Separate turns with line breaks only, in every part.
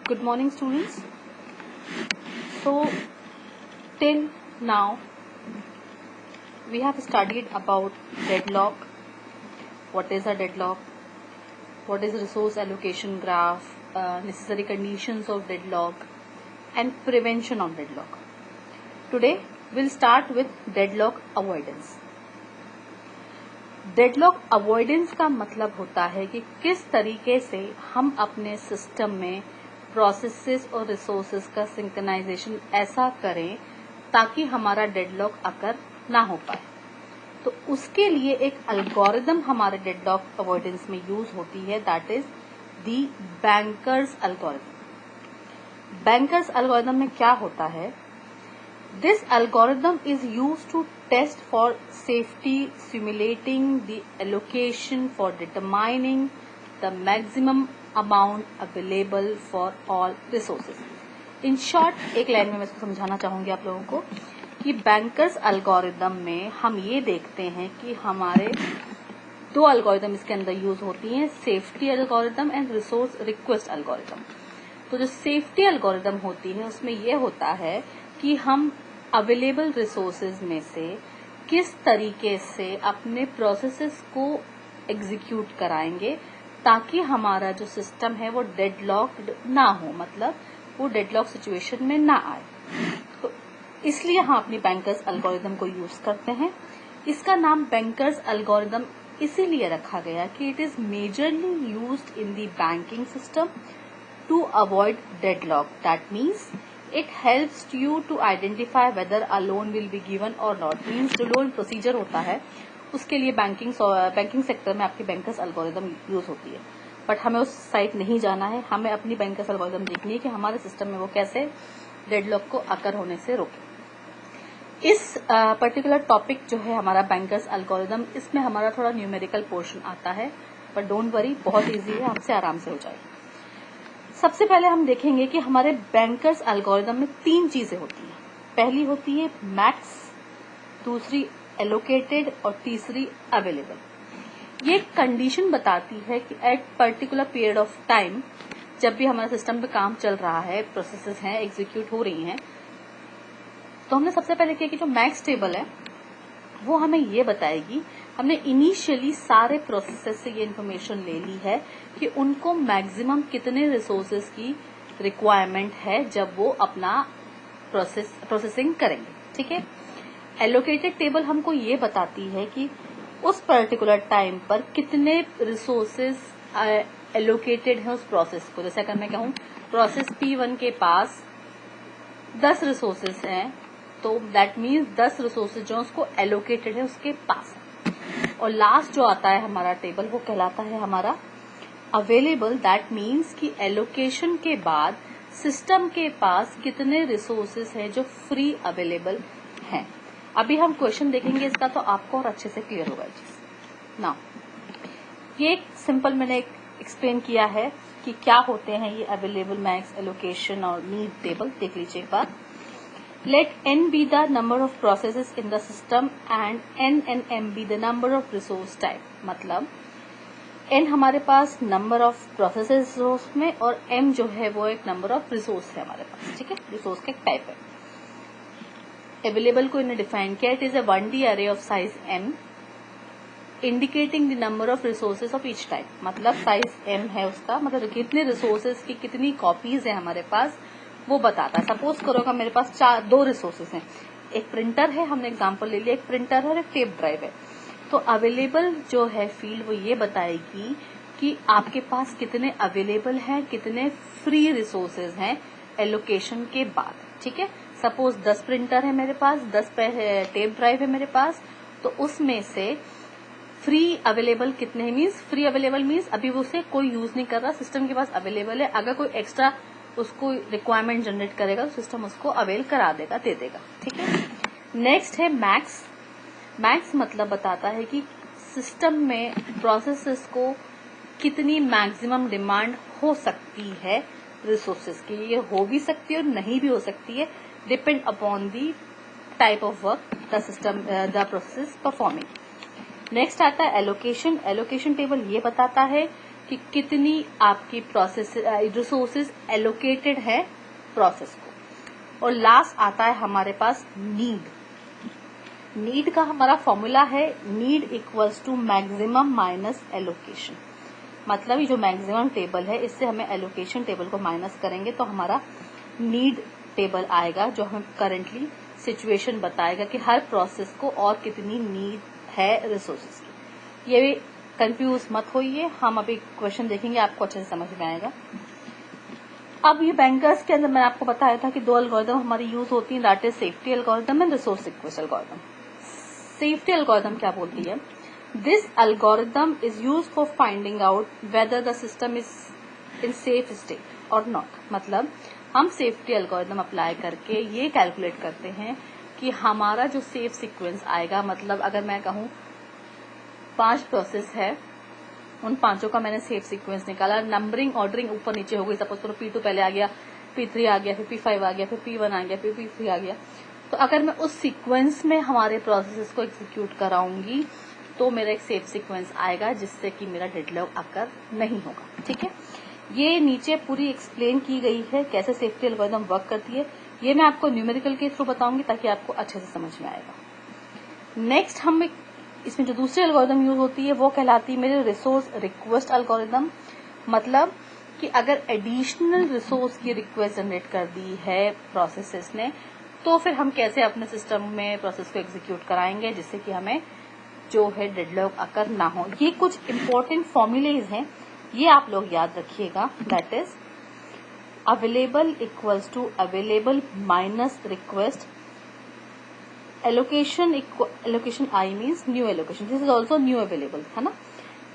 Good morning, students. So, till now, we have studied about deadlock. What is a deadlock? What is resource allocation graph? Necessary conditions of deadlock and prevention of deadlock. Today, we'll start with deadlock avoidance. Deadlock avoidance का मतलब होता है कि किस तरीके से हम अपने सिस्टम में प्रोसेसेस और रिसोर्सेज का सिंक्रोनाइजेशन ऐसा करें ताकि हमारा डेडलॉक अकर ना हो पाए। तो उसके लिए एक एल्गोरिदम हमारे डेडलॉक अवॉइडेंस में यूज होती है, that is the bankers algorithm. Bankers algorithm में क्या होता है? This algorithm is used to test for safety, simulating the allocation for determining the maximum amount available for all resources. In short, एक line में मैं इसको समझाना चाहूंगी आप लोगों को कि बैंकर्स एल्गोरिदम में हम ये देखते हैं कि हमारे दो एल्गोरिदम इसके अंदर यूज होती हैं, safety algorithm and resource request algorithm. तो जो सेफ्टी एल्गोरिदम होती है उसमें यह होता है कि हम अवेलेबल रिसोर्सेज में से किस तरीके से अपने प्रोसेसेस को एग्जीक्यूट कराएंगे ताकि हमारा जो सिस्टम है वो डेडलॉक्ड ना हो, मतलब वो डेडलॉक सिचुएशन में ना आए। तो इसलिए हम अपनी बैंकर्स एल्गोरिदम को यूज करते हैं। इसका नाम बैंकर्स एल्गोरिदम इसीलिए रखा गया कि it is majorly used in the banking system to avoid deadlock. That means it helps you to identify whether a loan will be given or not. Means जो लोन प्रोसीजर होता है उसके लिए banking sector में आपकी bankers algorithm use होती है। But हमें उस साइट नहीं जाना है, हमें अपनी बैंकर्स एल्गोरिदम देखनी है कि हमारे सिस्टम में वो कैसे डेडलॉक को अकर होने से रोके। इस पर्टिकुलर टॉपिक जो है हमारा बैंकर्स एल्गोरिदम, इसमें हमारा थोड़ा न्यूमेरिकल पोर्शन आता है, पर डोंट वरी, बहुत ईजी है, आपसे आराम से हो जाएगा। सबसे पहले हम देखेंगे कि हमारे बैंकर्स एल्गोरिदम में तीन चीजें होती हैं। पहली होती है मैक्स, दूसरी एलोकेटेड और तीसरी अवेलेबल। ये कंडीशन बताती है कि at particular period of time जब भी हमारे सिस्टम पे काम चल रहा है, प्रोसेसेस हैं, एग्जीक्यूट हो रही हैं, तो हमने सबसे पहले किया कि जो मैक्स टेबल है वो हमें ये बताएगी, हमने इनिशियली सारे प्रोसेसेस से ये इन्फॉर्मेशन ले ली है कि उनको मैक्सिमम कितने रिसोर्सेज की रिक्वायरमेंट है जब वो अपना प्रोसेसिंग करेंगे। ठीक है। एलोकेटेड टेबल हमको ये बताती है कि उस पर्टिकुलर टाइम पर कितने रिसोर्सेज एलोकेटेड है उस प्रोसेस को। जैसे अगर मैं कहूँ प्रोसेस P1 के पास 10 रिसोर्सेज हैं, तो दैट मीन्स 10 रिसोर्सेज जो उसको एलोकेटेड है उसके पास। और लास्ट जो आता है हमारा टेबल वो कहलाता है हमारा अवेलेबल। दैट मीन्स कि एलोकेशन के बाद सिस्टम के पास कितने रिसोर्सेज हैं जो फ्री अवेलेबल हैं। अभी हम क्वेश्चन देखेंगे इसका, तो आपको और अच्छे से क्लियर होगा चीज। नाउ ये एक सिंपल मैंने एक्सप्लेन किया है कि क्या होते हैं ये अवेलेबल, मैक्स, एलोकेशन और नीड टेबल। देख लीजिए एक बार। Let n be the number of processes in the system and n and m be the number of resource type। मतलब n हमारे पास नंबर ऑफ प्रोसेसेस में और m जो है वो एक नंबर ऑफ रिसोर्स है हमारे पास। ठीक है, रिसोर्स का एक टाइप है। अवेलेबल को इन्हें डिफाइन किया, it is a 1D array of size m indicating the number of resources of each type। मतलब साइज m है उसका, मतलब कितने रिसोर्सेज की कितनी कॉपीज है हमारे पास वो बताता है। सपोज करो मेरे पास दो रिसोर्सेज हैं, एक प्रिंटर है, हमने एग्जांपल ले लिया, एक प्रिंटर है और एक टेप ड्राइव है। तो अवेलेबल जो है फील्ड वो ये बताएगी कि आपके पास कितने अवेलेबल हैं, कितने फ्री रिसोर्सेज हैं एलोकेशन के बाद। ठीक है, सपोज 10 प्रिंटर है मेरे पास, 10 टेप ड्राइव है मेरे पास, तो उसमें से फ्री अवेलेबल कितने मीन्स, फ्री अवेलेबल मीन्स अभी वो उसे कोई यूज नहीं कर रहा, सिस्टम के पास अवेलेबल है। अगर कोई एक्स्ट्रा उसको रिक्वायरमेंट जनरेट करेगा तो सिस्टम उसको अवेल करा देगा, दे देगा। ठीक है। नेक्स्ट है मैक्स। मैक्स मतलब बताता है कि सिस्टम में प्रोसेसेस को कितनी मैक्सिमम डिमांड हो सकती है रिसोर्सेज की। ये हो भी सकती है और नहीं भी हो सकती है, depend upon the type of work the system the process performing. Next आता है एलोकेशन। एलोकेशन टेबल ये बताता है कि कितनी आपकी प्रोसेस रिसोर्सेज एलोकेटेड है प्रोसेस को। और लास्ट आता है हमारे पास नीड। नीड का हमारा फॉर्मूला है need equals to maximum minus allocation. मतलब ये जो मैक्सिमम टेबल है इससे हमें एलोकेशन टेबल को माइनस करेंगे तो हमारा नीड टेबल आएगा, जो हमें करेंटली सिचुएशन बताएगा कि हर प्रोसेस को और कितनी नीड है रिसोर्सेज की। ये कंफ्यूज मत होइए, हम अभी क्वेश्चन देखेंगे, आपको अच्छे से समझ में आएगा। अब ये बैंकर्स के अंदर मैंने आपको बताया था कि 2 एल्गोरिदम हमारी यूज होती है, that is safety algorithm and resource request algorithm. Safety algorithm क्या बोलती है? This algorithm is use for finding out whether the system is in safe state और नॉट। मतलब हम सेफ्टी एल्गोरिदम अप्लाई करके ये कैलकुलेट करते हैं कि हमारा जो सेफ सीक्वेंस आएगा, मतलब अगर मैं कहूं 5 प्रोसेस है, उन 5 का मैंने सेफ सीक्वेंस निकाला, नंबरिंग ऑर्डरिंग ऊपर नीचे हो गई, सपोज करो P2 पहले आ गया, P3 आ गया, फिर P5 आ गया, फिर P1 आ गया, फिर P3 आ गया। तो अगर मैं उस सीक्वेंस में हमारे प्रोसेसेस को एग्जीक्यूट कराऊंगी तो मेरा एक सेफ सीक्वेंस आएगा जिससे कि मेरा डेडलॉक अकर नहीं होगा। ठीक है, ये नीचे पूरी एक्सप्लेन की गई है कैसे सेफ्टी एल्गोरिदम वर्क करती है। ये मैं आपको न्यूमेरिकल के थ्रू बताऊंगी ताकि आपको अच्छे से समझ में आएगा। नेक्स्ट हम इसमें जो दूसरी एल्गोरिदम यूज होती है वो कहलाती है मेरे रिसोर्स रिक्वेस्ट एल्गोरिदम। मतलब कि अगर एडिशनल रिसोर्स की रिक्वेस्ट जनरेट कर दी है प्रोसेसेस ने तो फिर हम कैसे अपने सिस्टम में प्रोसेस को एग्जीक्यूट कराएंगे जिससे कि हमें जो है डेडलॉक अकर ना हो। ये कुछ इंपॉर्टेंट फॉर्मूलेज हैं, ये आप लोग याद रखिएगा। That is available equals to available minus request allocation I means new allocation, this is also new available, है ना।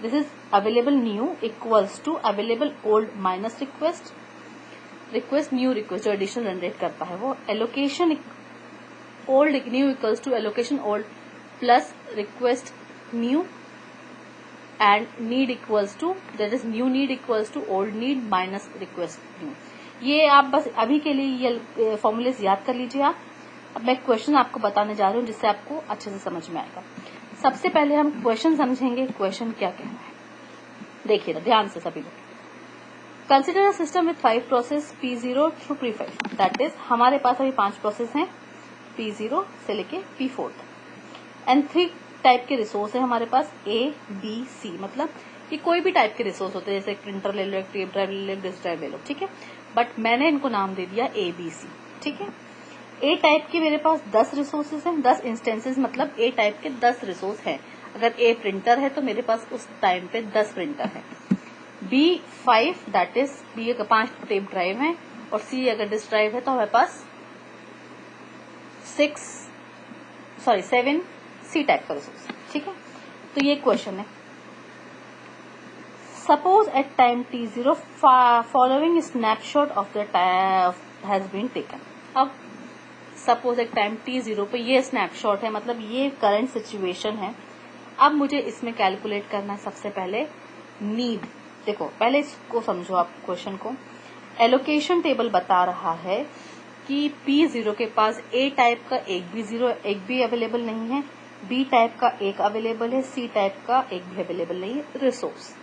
This is available new equals to available old minus request new request जो additional generate करता है वो। Allocation old new equals to allocation old plus request new and need equals to that is new need equals to old need minus request new. ये आप बस अभी के लिए ये फॉर्मूलेज याद कर लीजिए आप। अब मैं क्वेश्चन आपको बताने जा रही हूँ जिससे आपको अच्छे से समझ में आएगा। सबसे पहले हम क्वेश्चन समझेंगे, क्वेश्चन क्या कह रहा है देखिए ध्यान से सभी लोग। Consider a system with 5 process P0 through P5, that is हमारे पास अभी 5 प्रोसेस हैं P0 से लेके P4 तक एंड 3 टाइप के रिसोर्स है हमारे पास A, B, C। मतलब कि कोई भी टाइप के रिसोर्स होते हैं, जैसे एक प्रिंटर ले लो, एक टेप ड्राइव ले लो, एक डिस्क ड्राइव ले लो, ठीक है। बट मैंने इनको नाम दे दिया A, B, C, ठीक है। ए टाइप के मेरे पास 10 रिसोर्सेज हैं, 10 इंस्टेंसेस, मतलब ए टाइप के 10 रिसोर्स हैं। अगर ए प्रिंटर है तो मेरे पास उस टाइम पे 10 प्रिंटर है। B5 दैट इज बी का 5 टेप ड्राइव है और C अगर डिस्क ड्राइव है तो हमारे पास 7 C टाइप का रिसोर्स, ठीक है। तो ये क्वेश्चन है। Suppose at time T0 following snapshot of the has been taken. अब सपोज एक टाइम T0 पे ये स्नैपशॉट है, मतलब ये करंट सिचुएशन है। अब मुझे इसमें कैलकुलेट करना है सबसे पहले नीड। देखो पहले इसको समझो आप क्वेश्चन को। एलोकेशन टेबल बता रहा है कि P0 के पास A टाइप का एक भी अवेलेबल नहीं है, B टाइप का एक अवेलेबल है, C टाइप का एक भी अवेलेबल नहीं है रिसोर्स।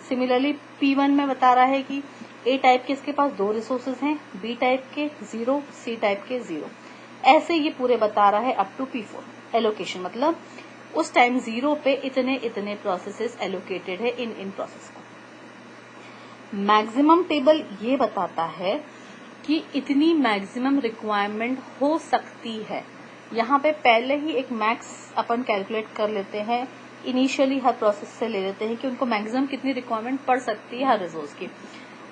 सिमिलरली P1 में बता रहा है कि A टाइप के इसके पास 2 रिसोर्सेज हैं, B टाइप के 0, C टाइप के 0। ऐसे ये पूरे बता रहा है अप टू P4 एलोकेशन। मतलब उस टाइम 0 पे इतने प्रोसेसेस एलोकेटेड है इन प्रोसेस को। मैक्सिमम टेबल ये बताता है कि इतनी मैक्सिमम रिक्वायरमेंट हो सकती है। यहाँ पे पहले ही एक मैक्स अपन कैलकुलेट कर लेते हैं, इनिशियली हर प्रोसेस से ले लेते हैं कि उनको मैक्सिमम कितनी रिक्वायरमेंट पड़ सकती है हर रिसोर्स की।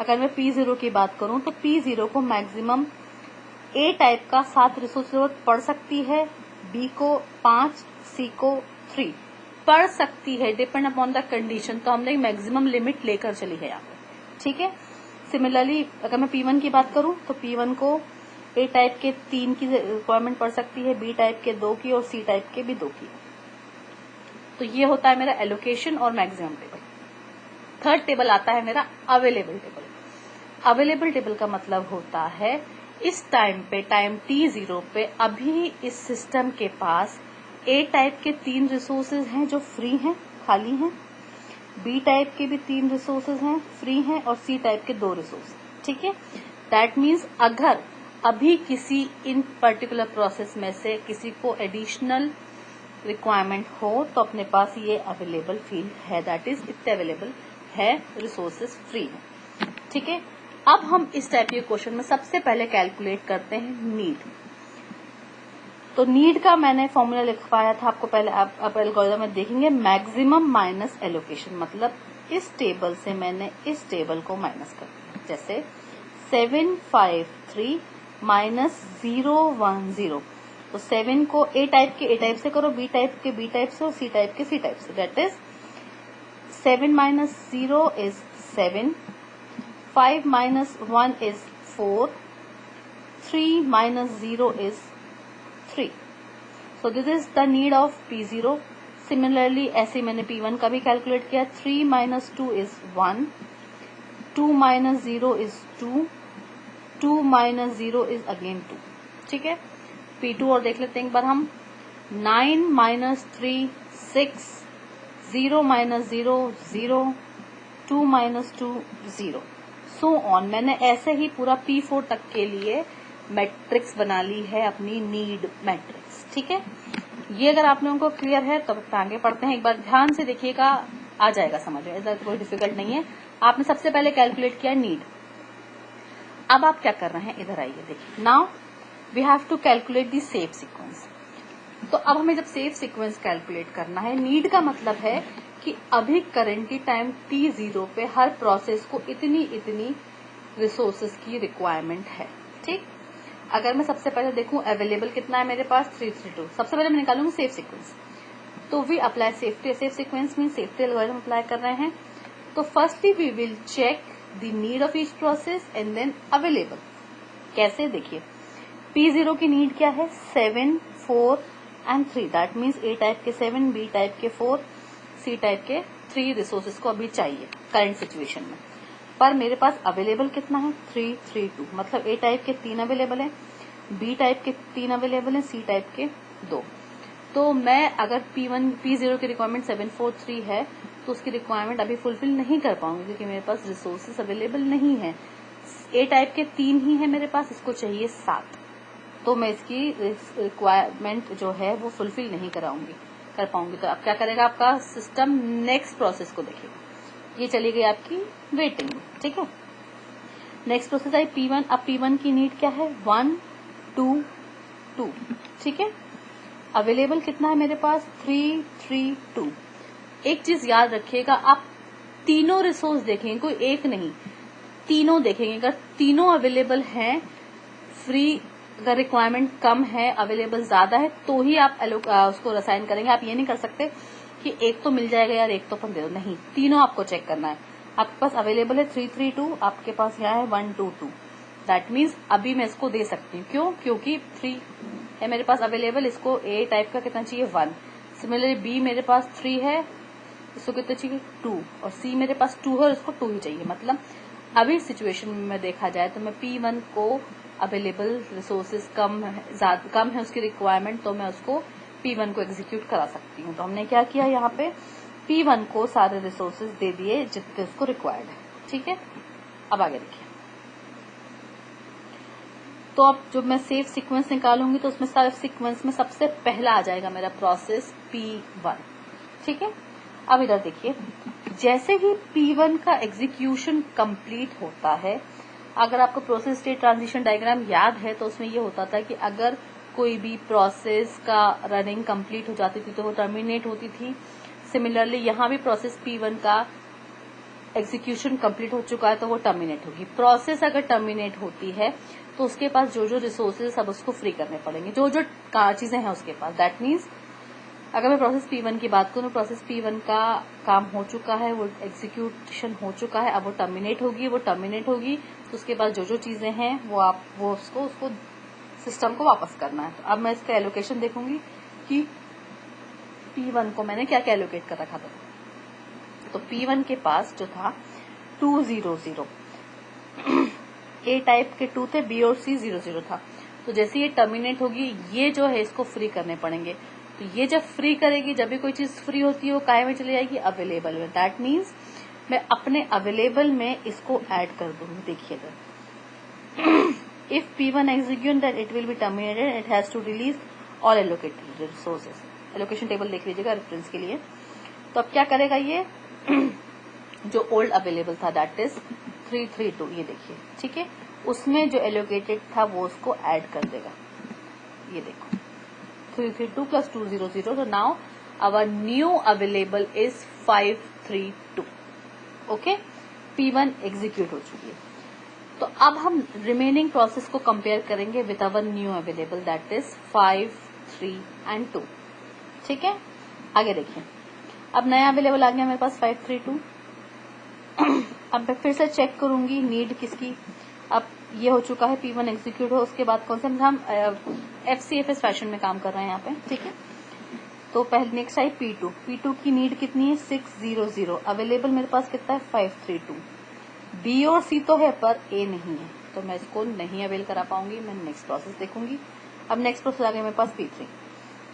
अगर मैं P0 की बात करूं तो P0 को मैक्सिमम A टाइप का 7 रिसोर्स जरूरत पड़ सकती है, B को 5, C को 3 पड़ सकती है, डिपेंड अपॉन द कंडीशन। तो हमने मैक्सिमम लिमिट लेकर चली है यहाँ पे, ठीक है। सिमिलरली अगर मैं P1 की बात करूं तो P1 को A टाइप के 3 की रिक्वायरमेंट पड़ सकती है, B टाइप के 2 की और C टाइप के भी 2 की। तो ये होता है मेरा एलोकेशन और मैक्सिमम टेबल। थर्ड टेबल आता है मेरा अवेलेबल टेबल। अवेलेबल टेबल का मतलब होता है इस टाइम पे टाइम T0 पे अभी इस सिस्टम के पास ए टाइप के 3 रिसोर्सेज हैं जो फ्री हैं, खाली हैं, बी टाइप के भी 3 रिसोर्सेज हैं, फ्री हैं, और सी टाइप के 2 रिसोर्स। ठीक है, दैट मीन्स अगर अभी किसी इन पर्टिकुलर प्रोसेस में से किसी को एडिशनल रिक्वायरमेंट हो तो अपने पास ये अवेलेबल फील्ड है, दैट इज इतने अवेलेबल है, रिसोर्सेज फ्री है। ठीक है, अब हम इस टाइप के क्वेश्चन में सबसे पहले कैलकुलेट करते हैं नीड। तो नीड का मैंने फॉर्मूला लिखवाया था आपको पहले, आप एल्गोरिथम में देखेंगे, मैक्सिमम माइनस एलोकेशन, मतलब इस टेबल से मैंने इस टेबल को माइनस कर दिया। जैसे 753 माइनस 010, तो 7 को ए टाइप के ए टाइप से करो, बी टाइप के बी टाइप से और सी टाइप के सी टाइप से, that is 7 minus 0 is 7, 5 minus 1 is 4, 3 minus 0 is 3। So this is the need of P0. Similarly ऐसे मैंने P1 का भी कैलकुलेट किया, 3 minus 2 is 1, 2 minus 0 is 2, 2 minus 0 is again 2। ठीक है, P2 और देख लेते हैं एक बार हम, 9 minus 3 6, 0 minus 0 0, 2 minus 2 0, so on. मैंने ऐसे ही पूरा P4 तक के लिए मैट्रिक्स बना ली है, अपनी नीड मैट्रिक्स। ठीक है, ये अगर आप लोगों को क्लियर है तो आगे पढ़ते हैं। एक बार ध्यान से देखिएगा, आ जाएगा समझ में, ऐसा कोई डिफिकल्ट नहीं है। आपने सबसे पहले कैलकुलेट किया नीड, अब आप क्या कर रहे हैं, इधर आइए, देखिए, now we have to calculate the safe sequence. तो अब हमें जब सेफ सीक्वेंस कैलकुलेट करना है, नीड का मतलब है कि अभी करेंटली टाइम t0 पे हर प्रोसेस को इतनी इतनी रिसोर्सेज की रिक्वायरमेंट है। ठीक, अगर मैं सबसे पहले देखूं अवेलेबल कितना है मेरे पास, 332, सबसे पहले मैं निकालूंगी सेफ सीक्वेंस। तो we apply safety, safe sequence में सेफ्टी एल्गोरिथम अप्लाई कर रहे हैं। तो firstly we will check the need of each process and then available. कैसे, देखिए, P0 की नीड क्या है, 7 4 and 3, that means A type के 7, बी टाइप के 4, सी टाइप के 3 रिसोर्सेज को अभी चाहिए करंट सिचुएशन में। पर मेरे पास अवेलेबल कितना है, 332, मतलब ए टाइप के 3 अवेलेबल है, बी टाइप के 3 अवेलेबल है, सी टाइप के 2। तो मैं अगर P0 की रिक्वायरमेंट 743 है तो उसकी रिक्वायरमेंट अभी फुलफिल नहीं कर पाऊंगी क्योंकि मेरे पास रिसोर्सेज अवेलेबल नहीं है। ए टाइप के 3 ही है मेरे पास, इसको चाहिए 7, तो मैं इसकी रिक्वायरमेंट जो है वो फुलफिल नहीं कर पाऊंगी। तो अब क्या करेगा आपका सिस्टम, नेक्स्ट प्रोसेस को देखेगा, ये चली गई आपकी वेटिंग में। ठीक है, नेक्स्ट प्रोसेस आई P1। अब P1 की नीड क्या है, 1 2 2। ठीक है, अवेलेबल कितना है मेरे पास, 3 3 2। एक चीज याद रखिएगा, आप तीनों रिसोर्स देखेंगे, कोई एक नहीं, तीनों देखेंगे। अगर तीनों अवेलेबल हैं, फ्री, अगर रिक्वायरमेंट कम है, अवेलेबल ज्यादा है, तो ही आप उसको असाइन करेंगे। आप ये नहीं कर सकते कि एक तो मिल जाएगा यार, एक तो अपन दे दो, नहीं, तीनों आपको चेक करना है। आपके पास अवेलेबल है 332, आपके पास यहाँ है 122, दैट मीन्स अभी मैं इसको दे सकती हूँ। क्यों, क्योंकि 3 है मेरे पास अवेलेबल, इसको ए टाइप का कितना चाहिए, 1। सिमिलरली बी मेरे पास 3 है, इसको कितना चाहिए, 2, और सी मेरे पास 2 है और इसको 2 ही चाहिए। मतलब अभी सिचुएशन में देखा जाए तो मैं P1 को अवेलेबल रिसोर्सेज कम है उसकी रिक्वायरमेंट, तो मैं उसको P1 को एग्जीक्यूट करा सकती हूँ। तो हमने क्या किया, यहाँ पे P1 को सारे रिसोर्सेज दे दिए जितने उसको रिक्वायर्ड है। ठीक है, अब आगे देखिए। तो अब जब मैं सेफ सीक्वेंस निकालूंगी तो उसमें सेफ सीक्वेंस में सबसे पहला आ जाएगा मेरा प्रोसेस P1। ठीक है, अब इधर देखिए, जैसे ही P1 का एग्जीक्यूशन कंप्लीट होता है, अगर आपको प्रोसेस स्टेट ट्रांजिशन डायग्राम याद है तो उसमें ये होता था कि अगर कोई भी प्रोसेस का रनिंग कंप्लीट हो जाती थी तो वो टर्मिनेट होती थी। सिमिलरली यहाँ भी प्रोसेस P1 का एग्जीक्यूशन कंप्लीट हो चुका है तो वो टर्मिनेट होगी। प्रोसेस अगर टर्मिनेट होती है तो उसके पास जो जो रिसोर्सेज सब उसको फ्री करने पड़ेंगे, जो जो चीजें हैं उसके पास। दैट मीन्स अगर मैं प्रोसेस P1 की बात करूं, प्रोसेस P1 का काम हो चुका है, वो एग्जीक्यूशन हो चुका है, अब वो टर्मिनेट होगी तो उसके पास जो जो चीजें हैं वो उसको सिस्टम को वापस करना है। तो अब मैं इसका एलोकेशन देखूंगी कि P1 को मैंने क्या क्या एलोकेट कर रखा था। तो P1 के पास जो था 200 ए टाइप के 2 थे, बी और सी 00 था। तो जैसे ये टर्मिनेट होगी, ये जो है इसको फ्री करने पड़ेंगे। तो ये जब फ्री करेगी, जब भी कोई चीज फ्री होती है वो काय में चली जाएगी, अवेलेबल में। दैट मीन्स मैं अपने अवेलेबल में इसको ऐड कर दूंगी। देखिएगा, if P1 execute then it will be terminated, it has to release all allocated resources। Allocation table देख लीजिएगा रेफरेंस के लिए। तो अब क्या करेगा ये जो ओल्ड अवेलेबल था दैट इज 332, ये देखिए, ठीक है, उसमें जो एलोकेटेड था वो उसको ऐड कर देगा। ये देखो 332 प्लस 200, तो now our new available is 532। Okay, P1 execute हो चुकी है। तो अब हम रिमेनिंग प्रोसेस को कंपेयर करेंगे with our new available that is 5, 3 and 2। ठीक है, आगे देखिए, अब नया अवेलेबल आ गया मेरे पास 532। अब मैं फिर से चेक करूंगी नीड किसकी। अब ये हो चुका है P1 एग्जीक्यूट हो, उसके बाद कौन सा हम FCFS फैशन में काम कर रहे हैं यहाँ पे। ठीक है, तो पहले नेक्स्ट आई P2 की नीड कितनी है 600, अवेलेबल मेरे पास कितना है 532। B और C तो है पर A नहीं है, तो मैं इसको नहीं अवेल करा पाऊंगी, मैं नेक्स्ट प्रोसेस देखूंगी। अब नेक्स्ट प्रोसेस आ गया मेरे पास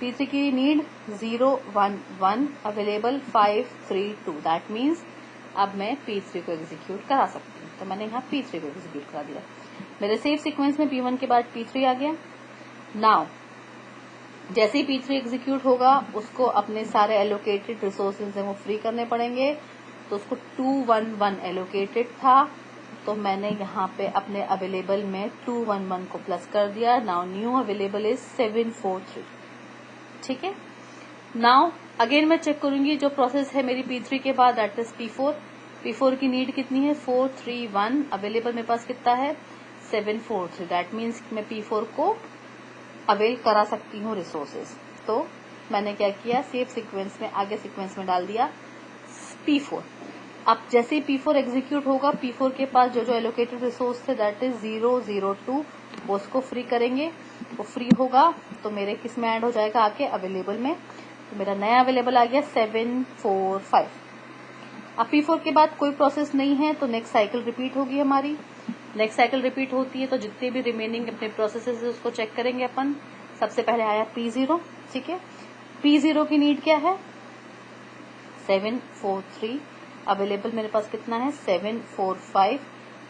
P3 की नीड 011, अवेलेबल 532। दैट मीन्स अब मैं P3 को एग्जीक्यूट करा सकती हूँ, तो मैंने यहाँ P3 को एग्जीक्यूट करा दिया। मेरे सेव सीक्वेंस में P1 के बाद P3 आ गया। नाउ जैसे ही P3 एग्जीक्यूट होगा उसको अपने सारे एलोकेटेड रिसोर्सेज हैं वो फ्री करने पड़ेंगे। तो उसको 211 एलोकेटेड था, तो मैंने यहाँ पे अपने अवेलेबल में 211 को प्लस कर दिया। Now new available is 743। ठीक है, नाउ अगेन मैं चेक करूंगी जो प्रोसेस है मेरी P3 के बाद दैट इज P4 की नीड कितनी है 431, अवेलेबल मेरे पास कितना है 743। दैट मीन्स मैं P4 को अवेल करा सकती हूँ रिसोर्सेज। तो मैंने क्या किया, सेव सीक्वेंस में आगे सीक्वेंस में डाल दिया P4। अब जैसे ही P4 एग्जीक्यूट होगा, P4 के पास जो जो एलोकेटेड रिसोर्स थे दैट इज 002, वो उसको फ्री करेंगे। वो फ्री होगा तो मेरे किस में ऐड हो जाएगा आके अवेलेबल में। तो मेरा नया अवेलेबल आ गया 745। अब P4 के बाद कोई प्रोसेस नहीं है तो नेक्स्ट साइकिल रिपीट होगी हमारी। नेक्स्ट साइकिल रिपीट होती है तो जितने भी रिमेनिंग अपने प्रोसेसेस है उसको चेक करेंगे अपन। सबसे पहले आया P0। ठीक है, P0 की नीड क्या है 743, अवेलेबल मेरे पास कितना है 745।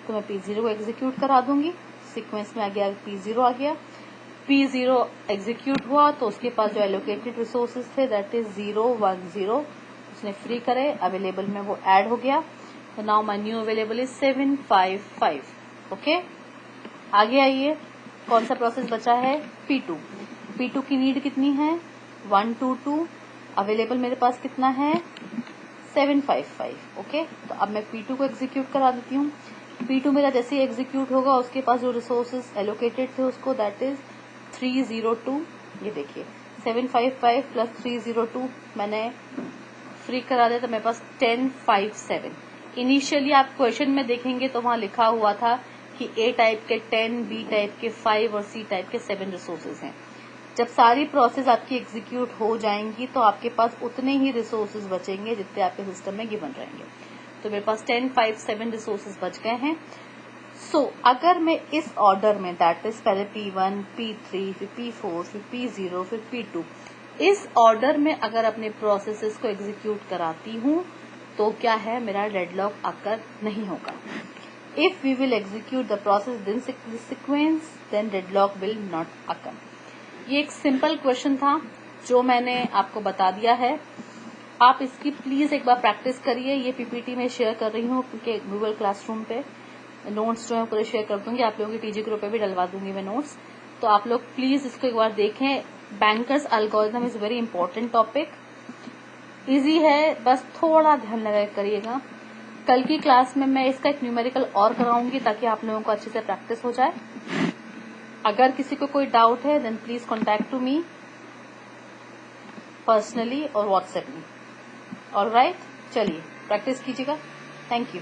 तो मैं P0 को एग्जीक्यूट करा दूंगी। सीक्वेंस में आ गया P0 आ गया। P0 एग्जीक्यूट हुआ तो उसके पास जो एलोकेटेड रिसोर्सेज थे दैट इज 010, उसने फ्री करे, अवेलेबल में वो ऐड हो गया। तो now my new available is 755। Okay, आगे आइए, कौन सा प्रोसेस बचा है P2 की नीड कितनी है 122, अवेलेबल मेरे पास कितना है 755। ओके, तो अब मैं P2 को एग्जीक्यूट करा देती हूँ। P2 मेरा जैसे ही एग्जीक्यूट होगा उसके पास जो रिसोर्सेज एलोकेटेड थे उसको दैट इज 302। ये देखिए 755 प्लस 302 मैंने फ्री करा दिया, तो मेरे पास 1057। इनिशियली आप क्वेश्चन में देखेंगे तो वहां लिखा हुआ था कि A टाइप के 10, B टाइप के 5 और C टाइप के 7 रिसोर्सेज हैं। जब सारी प्रोसेस आपकी एग्जीक्यूट हो जाएंगी तो आपके पास उतने ही रिसोर्सेज बचेंगे जितने आपके सिस्टम में गिवन रहेंगे। तो मेरे पास 1057 रिसोर्सेज बच गए हैं। सो अगर मैं इस ऑर्डर में दैट इज पहले P1, P3, फिर P4, फिर P0, फिर P2, इस ऑर्डर में अगर अपने प्रोसेसेस को एग्जीक्यूट कराती हूँ तो क्या है, मेरा डेडलॉक अकर नहीं होगा। If we will execute the process in sequence then deadlock will not occur. ये एक सिंपल क्वेश्चन था जो मैंने आपको बता दिया है। आप इसकी प्लीज एक बार प्रैक्टिस करिए। ये पीपीटी में शेयर कर रही हूँ क्योंकि गूगल क्लासरूम पे नोट्स जो है पूरे शेयर कर दूंगी, आप लोगों की टीजी ग्रुप पे भी डलवा दूंगी मैं नोट्स। तो आप लोग प्लीज इसको एक बार देखें। Bankers algorithm is very important topic, easy है, बस थोड़ा ध्यान लगा करिएगा। कल की क्लास में मैं इसका एक न्यूमेरिकल और कराऊंगी ताकि आप लोगों को अच्छे से प्रैक्टिस हो जाए। अगर किसी को कोई डाउट है then please contact to me personally और व्हाट्सएप में। ऑलराइट, चलिए प्रैक्टिस कीजिएगा। Thank you.